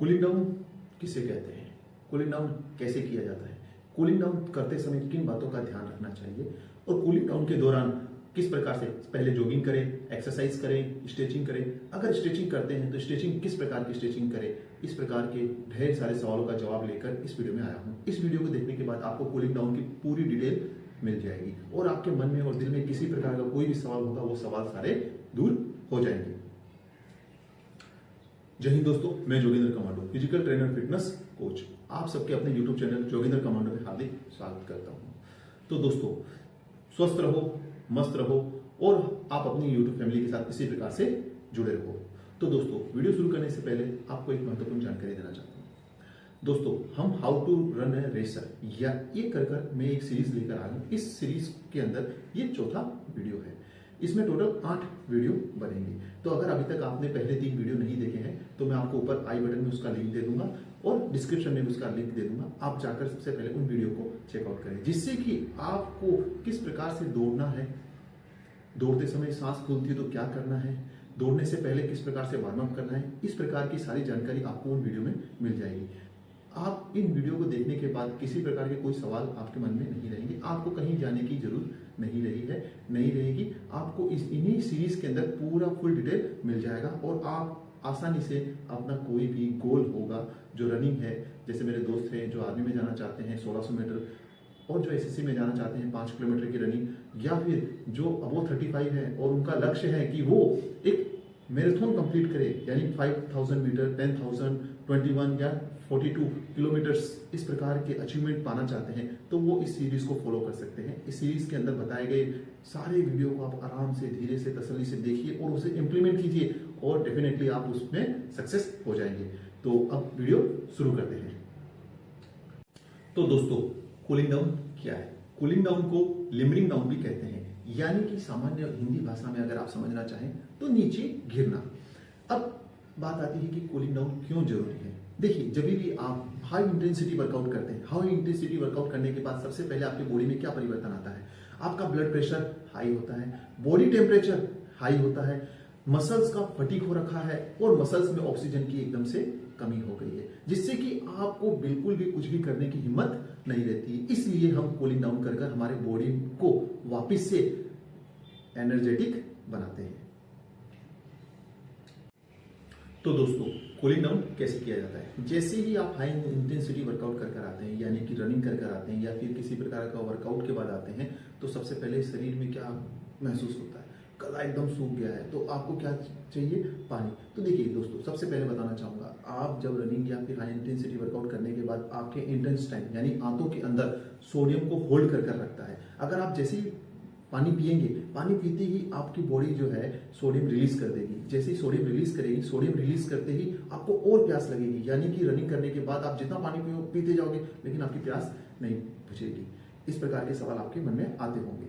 Cooling down किसे कहते हैं, कूलिंग डाउन कैसे किया जाता है, कूलिंग डाउन करते समय किन बातों का ध्यान रखना चाहिए और कूलिंग डाउन के दौरान किस प्रकार से पहले जॉगिंग करें, एक्सरसाइज करें, स्ट्रेचिंग करें। अगर स्ट्रेचिंग करते हैं तो स्ट्रेचिंग किस प्रकार की स्ट्रेचिंग करें, इस प्रकार के ढेर सारे सवालों का जवाब लेकर इस वीडियो में आया हूं। इस वीडियो को देखने के बाद आपको कूलिंग डाउन की पूरी डिटेल मिल जाएगी और आपके मन में और दिल में किसी प्रकार का कोई भी सवाल होगा वो सवाल सारे दूर हो जाएंगे। जय हिंद दोस्तों, मैं Joginder commando, physical trainer, fitness coach, आप सबके अपने यूट्यूब चैनल जोगिंदर कमांडो में हार्दिक स्वागत करता हूं। तो दोस्तों, स्वस्थ रहो, मस्त रहो और आप अपनी यूट्यूब फैमिली के साथ इसी प्रकार से जुड़े रहो। तो दोस्तों, वीडियो शुरू करने से पहले आपको एक महत्वपूर्ण जानकारी देना चाहता हूँ। दोस्तों, हम how to run a racer या ये कर मैं एक सीरीज लेकर आया हूँ। इस सीरीज के अंदर ये चौथा वीडियो है। इसमें टोटल 8 वीडियो बनेंगे। तो अगर अभी तक आपने पहले 3 वीडियो नहीं देखे हैं तो मैं आपको ऊपर आई बटन में उसका लिंक दे दूंगा और डिस्क्रिप्शन में भी उसका लिंक दे दूंगा। आप जाकर सबसे पहले उन वीडियो को चेकआउट करें, जिससे कि आपको किस प्रकार से दौड़ना है, दौड़ते समय सांस फूलती है तो क्या करना है, दौड़ने से पहले किस प्रकार से वार्म अप करना है, इस प्रकार की सारी जानकारी आपको उन वीडियो में मिल जाएगी। आप इन वीडियो को देखने के बाद किसी प्रकार के कोई सवाल आपके मन में नहीं रहेंगे, आपको कहीं जाने की जरूरत नहीं रहेगी। आपको इन्हीं सीरीज के अंदर पूरा फुल डिटेल मिल जाएगा और आप आसानी से अपना कोई भी गोल होगा जो रनिंग है, जैसे मेरे दोस्त हैं जो आर्मी में जाना चाहते हैं 1600 मीटर और जो एसएससी में जाना चाहते हैं 5 किलोमीटर की रनिंग, या फिर जो अबो 35 है और उनका लक्ष्य है कि वो एक मैराथन कंप्लीट करे, यानी 5000 मीटर, 10,000, 21 या 42 किलोमीटर्स, इस प्रकार के अचीवमेंट पाना चाहते हैं, तो वो इस सीरीज को फॉलो कर सकते हैं। इस सीरीज के अंदर बताए गए सारे वीडियो को आप आराम से, धीरे से, तसल्ली से देखिए और उसे इंप्लीमेंट कीजिए और डेफिनेटली आप उसमें सक्सेस हो जाएंगे। तो अब वीडियो शुरू करते हैं। तो दोस्तों, कूलिंग डाउन क्या है? कूलिंग डाउन को लिमरिंग डाउन भी कहते हैं, यानी कि सामान्य हिंदी भाषा में अगर आप समझना चाहें तो नीचे गिरना। अब बात आती है कि कूलिंग डाउन क्यों जरूरी है। देखिए, जब भी आप हाई इंटेंसिटी वर्कआउट करते हैं, हाई इंटेंसिटी वर्कआउट करने के बाद सबसे पहले आपकी बॉडी में क्या परिवर्तन आता है? आपका ब्लड प्रेशर हाई होता है, बॉडी टेम्परेचर हाई होता है, मसल्स का फटीग हो रखा है और मसल्स में ऑक्सीजन की एकदम से कमी हो गई है, जिससे कि आपको बिल्कुल भी कुछ भी करने की हिम्मत नहीं रहती। इसलिए हम कूलिंग डाउन कर हमारे बॉडी को वापस से एनर्जेटिक बनाते हैं। तो दोस्तों, कूलिंग डाउन कैसे किया जाता है? जैसे ही आप हाई इंटेंसिटी वर्कआउट कर आते हैं, यानी कि रनिंग कर आते हैं या फिर किसी प्रकार का वर्कआउट के बाद आते हैं, तो सबसे पहले शरीर में क्या महसूस होता है? गला एकदम सूख गया है, तो आपको क्या चाहिए? पानी। तो देखिए दोस्तों, सबसे पहले बताना चाहूंगा, आप जब रनिंग या फिर हाई इंटेंसिटी वर्कआउट करने के बाद आपके इंटेस्टाइन यानी आंतों के अंदर सोडियम को होल्ड कर रखता है। अगर आप जैसे ही पानी पिएंगे, पानी पीते ही आपकी बॉडी जो है सोडियम रिलीज कर देगी। जैसे ही सोडियम रिलीज करेगी, सोडियम रिलीज करते ही आपको और प्यास लगेगी, यानी कि रनिंग करने के बाद आप जितना पानी पीते जाओगे लेकिन आपकी प्यास नहीं बुझेगी। इस प्रकार के सवाल आपके मन में आते होंगे।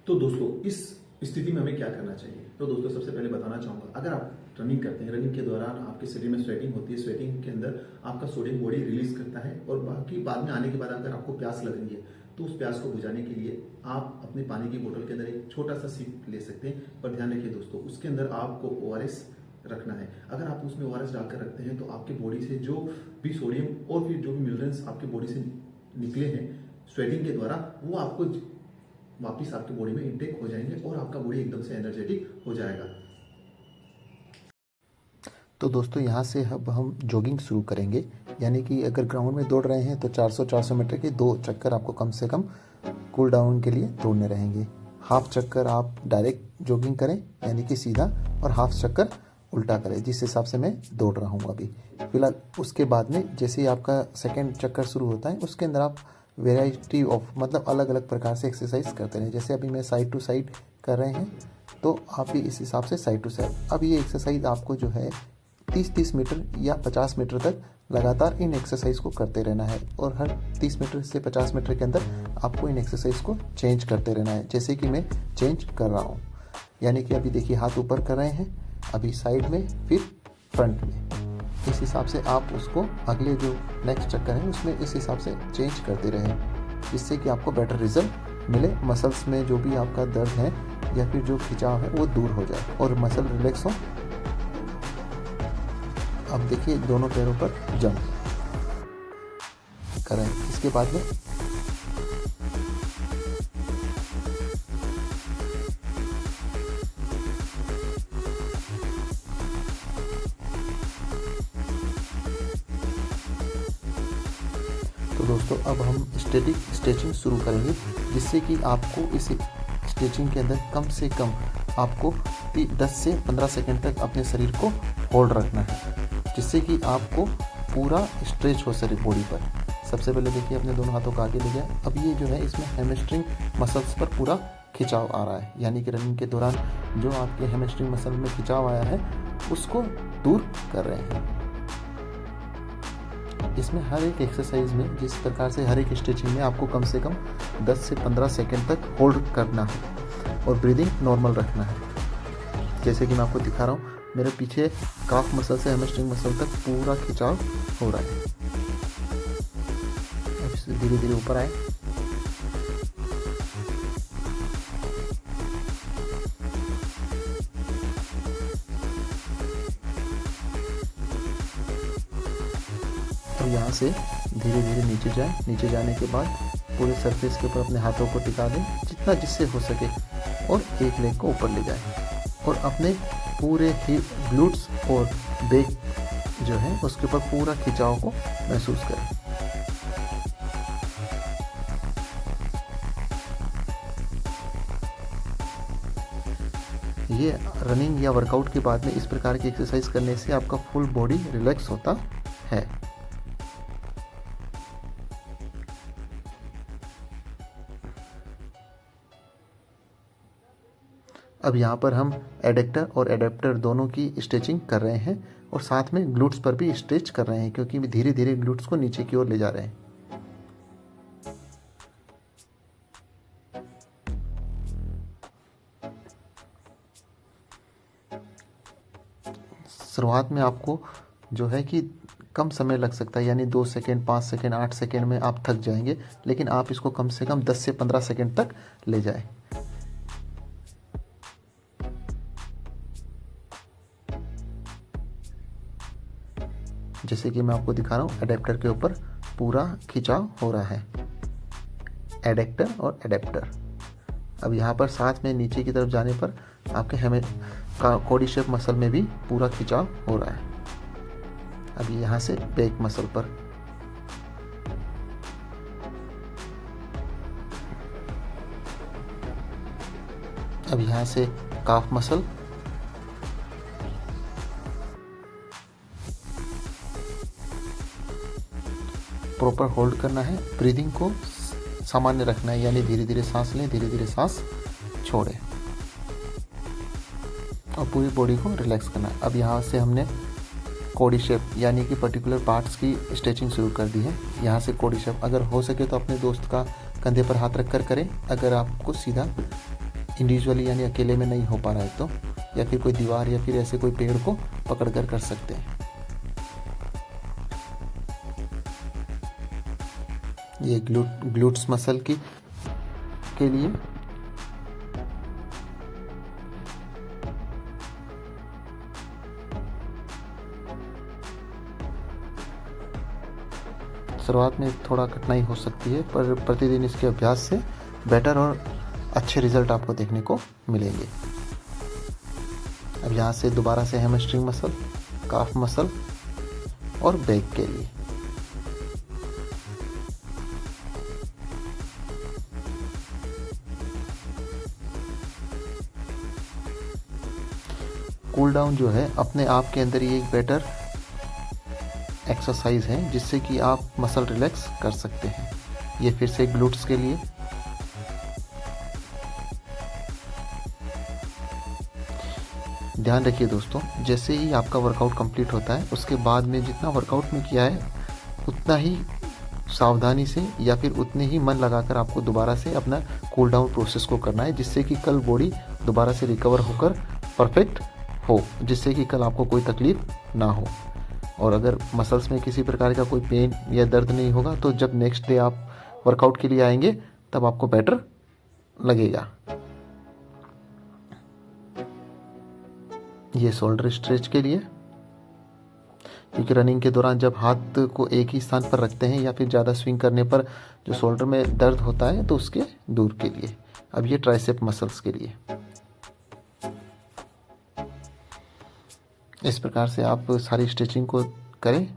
तो दोस्तों, इस स्थिति में हमें क्या करना चाहिए? तो दोस्तों, सबसे पहले बताना चाहूंगा, अगर आप रनिंग करते हैं, रनिंग के दौरान आपके शरीर में स्वेटिंग होती है, स्वेटिंग के अंदर आपका सोडियम बॉडी रिलीज करता है और बाकी बाद में आने के बाद अगर आपको प्यास लग रही है तो उस प्यास को बुझाने के लिए आप अपने पानी की बोतल के अंदर एक छोटा सा सिप ले सकते हैं। पर ध्यान रखिए दोस्तों, उसके अंदर आपको ORS रखना है। अगर आप उसमें ORS डालकर रखते हैं तो आपके बॉडी से जो भी सोडियम और फिर जो भी मिनरल्स आपके बॉडी से निकले हैं स्वेटिंग के द्वारा, वो आपको वापिस आपकी बॉडी में इनटेक हो जाएंगे और आपका बॉडी एकदम से एनर्जेटिक हो जाएगा। तो दोस्तों, यहाँ से अब हम जॉगिंग शुरू करेंगे, यानी कि अगर ग्राउंड में दौड़ रहे हैं तो 400 मीटर के 2 चक्कर आपको कम से कम कूल डाउन के लिए दौड़ने रहेंगे। हाफ चक्कर आप डायरेक्ट जॉगिंग करें, यानी कि सीधा, और हाफ चक्कर उल्टा करें, जिस हिसाब से मैं दौड़ रहा हूँ अभी फिलहाल। उसके बाद में जैसे ही आपका सेकेंड चक्कर शुरू होता है, उसके अंदर आप वेराइटी ऑफ मतलब अलग अलग प्रकार से एक्सरसाइज करते रहें। जैसे अभी मैं साइड टू साइड कर रहे हैं तो आप भी इस हिसाब से साइड टू साइड। अब ये एक्सरसाइज आपको जो है 30 मीटर या 50 मीटर तक लगातार इन एक्सरसाइज को करते रहना है और हर 30 मीटर से 50 मीटर के अंदर आपको इन एक्सरसाइज को चेंज करते रहना है, जैसे कि मैं चेंज कर रहा हूँ। यानी कि अभी देखिए, हाथ ऊपर कर रहे हैं, अभी साइड में, फिर फ्रंट में। इस हिसाब से आप उसको अगले जो नेक्स्ट चक्कर है उसमें इस हिसाब से चेंज करते रहें, जिससे कि आपको बेटर रिजल्ट मिले। मसल्स में जो भी आपका दर्द है या फिर जो खिंचाव है वो दूर हो जाए और मसल रिलैक्स हो। अब देखिए दोनों पैरों पर जंप करें। इसके बाद में तो दोस्तों अब हम स्टैटिक स्ट्रेचिंग शुरू करेंगे, जिससे कि आपको इस स्ट्रेचिंग के अंदर कम से कम आपको 10 से 15 सेकंड तक अपने शरीर को होल्ड रखना है, जिससे कि आपको पूरा स्ट्रेच हो शरीर बॉडी पर। सबसे पहले देखिए अपने दोनों हाथों को आगे ले जाए। अब ये जो है इसमें हैमस्ट्रिंग मसल्स पर पूरा खिंचाव आ रहा है, यानी कि रनिंग के दौरान जो आपके हैमस्ट्रिंग मसल में खिंचाव आया है उसको दूर कर रहे हैं। इसमें हर एक एक्सरसाइज में जिस प्रकार से हर एक स्ट्रेचिंग में आपको कम से कम 10 से 15 सेकंड तक होल्ड करना है और ब्रीदिंग नॉर्मल रखना है। जैसे कि मैं आपको दिखा रहा हूँ, मेरे पीछे काफ मसल से हैमस्ट्रिंग मसल तक पूरा खिंचाव हो रहा है। अब इसे धीरे धीरे ऊपर आए। तो यहाँ से धीरे धीरे नीचे जाएं। नीचे जाने के बाद पूरे सरफेस के ऊपर अपने हाथों को टिका दें जितना जिससे हो सके, और एक लेग को ऊपर ले जाएं और अपने पूरे ही ग्लूट्स और बैक जो है उसके ऊपर पूरा खिंचाव को महसूस करें। ये रनिंग या वर्कआउट के बाद में इस प्रकार की एक्सरसाइज करने से आपका फुल बॉडी रिलैक्स होता है। अब यहाँ पर हम एडेक्टर और एडेप्टर दोनों की स्ट्रेचिंग कर रहे हैं और साथ में ग्लूट्स पर भी स्ट्रेच कर रहे हैं, क्योंकि धीरे धीरे ग्लूट्स को नीचे की ओर ले जा रहे हैं। शुरुआत में आपको जो है कि कम समय लग सकता है, यानी 2 सेकेंड, 5 सेकेंड, 8 सेकेंड में आप थक जाएंगे, लेकिन आप इसको कम से कम 10 से 15 सेकेंड तक ले जाएं। जैसे कि मैं आपको दिखा रहा हूँ, एडेप्टर के ऊपर पूरा खिंचाव हो रहा है, एडेक्टर और एडेप्टर। अब यहाँ पर साथ में नीचे की तरफ जाने पर आपके कोडिशेप मसल में भी पूरा खिंचाव हो रहा है। अब यहाँ से बैक मसल पर, अब यहाँ से काफ मसल, प्रॉपर होल्ड करना है, ब्रीदिंग को सामान्य रखना है, यानी धीरे धीरे सांस लें, धीरे धीरे सांस छोड़ें और पूरी बॉडी को रिलैक्स करना है। अब यहाँ से हमने कोडिशेप यानी कि पर्टिकुलर पार्ट्स की स्ट्रेचिंग शुरू कर दी है। यहाँ से कोडिशेप अगर हो सके तो अपने दोस्त का कंधे पर हाथ रख कर करें, अगर आपको सीधा इंडिविजुअली यानी अकेले में नहीं हो पा रहा है तो, या फिर कोई दीवार या फिर ऐसे कोई पेड़ को पकड़ कर सकते हैं। ये ग्लूट्स मसल के लिए शुरुआत में थोड़ा कठिनाई हो सकती है, पर प्रतिदिन इसके अभ्यास से बेटर और अच्छे रिजल्ट आपको देखने को मिलेंगे। अब यहाँ से दोबारा से हैमस्ट्रिंग मसल, काफ मसल और बैक के लिए कूल डाउन जो है अपने आप के अंदर ही एक बेटर एक्सरसाइज है, जिससे कि आप मसल रिलैक्स कर सकते हैं। ये फिर से ग्लूट्स के लिए, ध्यान रखिए दोस्तों, जैसे ही आपका वर्कआउट कंप्लीट होता है उसके बाद में जितना वर्कआउट में किया है उतना ही सावधानी से या फिर उतने ही मन लगाकर आपको दोबारा से अपना कूल डाउन प्रोसेस को करना है, जिससे कि कल बॉडी दोबारा से रिकवर होकर परफेक्ट हो, जिससे कि कल आपको कोई तकलीफ ना हो। और अगर मसल्स में किसी प्रकार का कोई पेन या दर्द नहीं होगा तो जब नेक्स्ट डे आप वर्कआउट के लिए आएंगे तब आपको बेटर लगेगा। ये शोल्डर स्ट्रेच के लिए, क्योंकि रनिंग के दौरान जब हाथ को एक ही स्थान पर रखते हैं या फिर ज़्यादा स्विंग करने पर जो शोल्डर में दर्द होता है तो उसके दूर के लिए। अब ये ट्राइसेप मसल्स के लिए। इस प्रकार से आप सारी स्ट्रेचिंग को करें।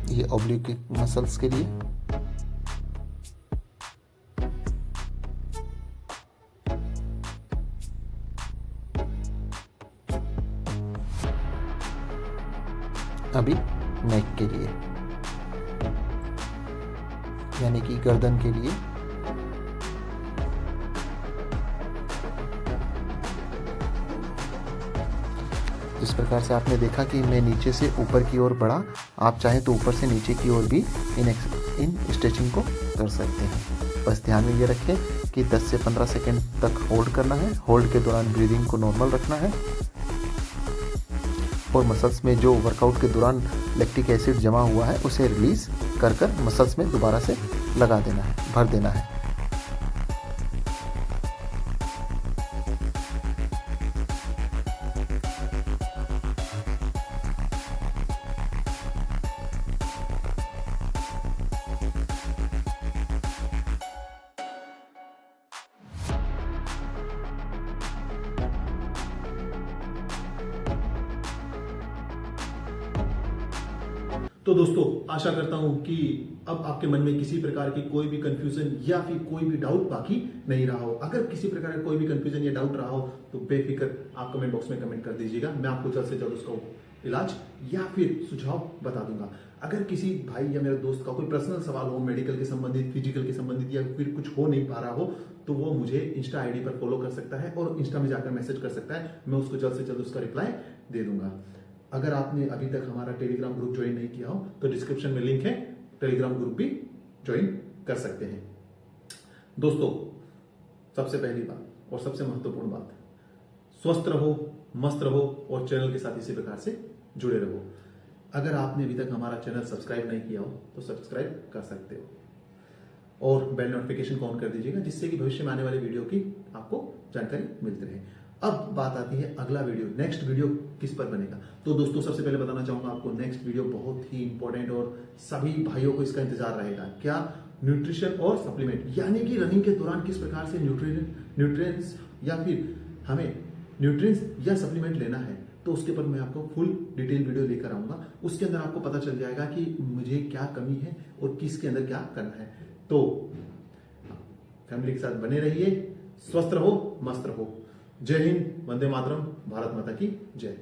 ये ऑब्लिक मसल्स के लिए। अभी नेक के लिए, यानी कि गर्दन के लिए। इस प्रकार से आपने देखा कि मैं नीचे से ऊपर की ओर बढ़ा। आप चाहें तो ऊपर से नीचे की ओर भी इन स्ट्रेचिंग को कर सकते हैं। बस ध्यान में ये रखें कि 10 से 15 सेकंड तक होल्ड करना है। होल्ड के दौरान ब्रीदिंग को नॉर्मल रखना है और मसल्स में जो वर्कआउट के दौरान लैक्टिक एसिड जमा हुआ है उसे रिलीज कर मसल्स में दोबारा से लगा देना है, भर देना है। तो दोस्तों आशा करता हूं कि अब आपके मन में किसी प्रकार की कोई भी कंफ्यूजन या फिर कोई भी डाउट बाकी नहीं रहा हो। अगर किसी प्रकार का कोई भी कंफ्यूजन या डाउट रहा हो तो बेफिक्र आप कमेंट बॉक्स में कमेंट कर दीजिएगा। मैं आपको जल्द से जल्द उसका इलाज या फिर सुझाव बता दूंगा। अगर किसी भाई या मेरे दोस्त का कोई पर्सनल सवाल हो, मेडिकल के संबंधित, फिजिकल के संबंधित या फिर कुछ हो नहीं पा रहा हो, तो वो मुझे इंस्टा आईडी पर फॉलो कर सकता है और इंस्टा में जाकर मैसेज कर सकता है। मैं उसको जल्द से जल्द उसका रिप्लाई दे दूंगा। अगर आपने अभी तक हमारा टेलीग्राम ग्रुप ज्वाइन नहीं किया हो तो डिस्क्रिप्शन में लिंक है, टेलीग्राम ग्रुप भी ज्वाइन कर सकते हैं। दोस्तों सबसे पहली बात और सबसे महत्वपूर्ण बात, स्वस्थ रहो, मस्त रहो और चैनल के साथ इसी प्रकार से जुड़े रहो। अगर आपने अभी तक हमारा चैनल सब्सक्राइब नहीं किया हो तो सब्सक्राइब कर सकते हो और बेल नोटिफिकेशन को ऑन कर दीजिएगा, जिससे कि भविष्य में आने वाले वीडियो की आपको जानकारी मिलती रहे। अब बात आती है अगला वीडियो, नेक्स्ट वीडियो किस पर बनेगा। तो दोस्तों सबसे पहले बताना चाहूंगा आपको, नेक्स्ट वीडियो बहुत ही इंपॉर्टेंट और सभी भाइयों को इसका इंतजार रहेगा। क्या? न्यूट्रिशन और सप्लीमेंट, यानी कि रनिंग के दौरान किस प्रकार से न्यूट्रिएंट्स या फिर हमें न्यूट्रिएंट्स या सप्लीमेंट लेना है, तो उसके ऊपर मैं आपको फुल डिटेल वीडियो लेकर आऊंगा। उसके अंदर आपको पता चल जाएगा कि मुझे क्या कमी है और किसके अंदर क्या करना है। तो फैमिली के साथ बने रहिए, स्वस्थ रहो, मस्त रहो। जय हिंद, वंदे मातरम, भारत माता की जय।